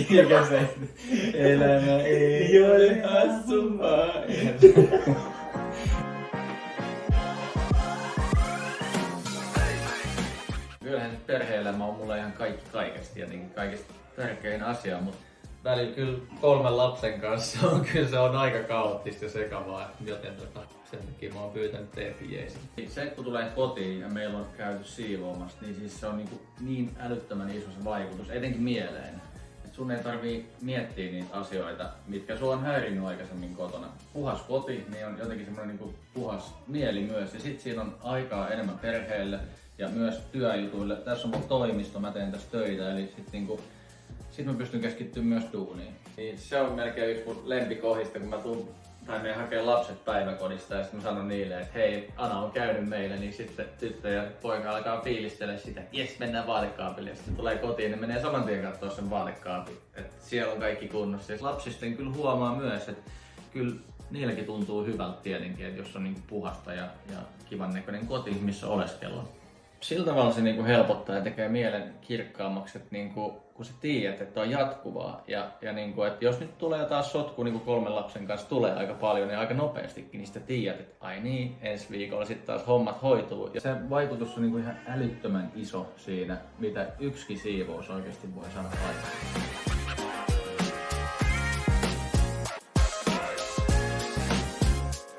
Mikä se? Elämä ei ole hassua. Kyllähän perhe-elämä on mulle ihan kaikki kaikesta ja niin kaikista tärkein asia, mutta välillä kyllä 3 lapsen kanssa on kyllä se on aika kaoottista ja sekavaa, joten sen takia mä oon pyytänyt teidät jeesin. Se kun tulee kotiin ja meillä on käyty siivoamassa, niin siis se on niin älyttömän iso se vaikutus, etenkin mieleen. Et sun ei tarvii miettiä niitä asioita, mitkä sua on häirinnyt aikaisemmin kotona. Puhas koti, niin on jotenkin semmoinen puhas mieli myös ja sit siinä on aikaa enemmän perheelle ja myös työjutuille. Tässä on mun toimisto, mä teen tässä töitä, eli sit mä pystyn keskittymään myös duuniin. Niin se on melkein yksi mun lempikohdista, kun mä tuun tai me hakee lapset päiväkodista ja sitten mä sanon niille, että hei, Ana on käynyt meillä, niin sitten tyttö ja poika alkaa fiilistellä sitä, että jes, mennään vaalikaapille. Ja sitten tulee kotiin, niin menee saman tien katsoa sen vaalikaapin, että siellä on kaikki kunnossa. Ja lapsisten kyllä huomaa myös, että kyllä niilläkin tuntuu hyvältä tietenkin, että jos on puhasta ja kivan näköinen koti, missä oleskella. Sillä tavalla se helpottaa ja tekee mielen kirkkaammaksi, että kun sä tiedät, että on jatkuvaa ja että jos nyt tulee taas sotku 3 lapsen kanssa tulee aika paljon ja aika nopeastikin, niin sä tiedät, että ai niin, ensi viikolla sitten taas hommat hoituu. Ja se vaikutus on ihan älyttömän iso siinä, mitä yksikin siivous oikeasti voi saada aikaan.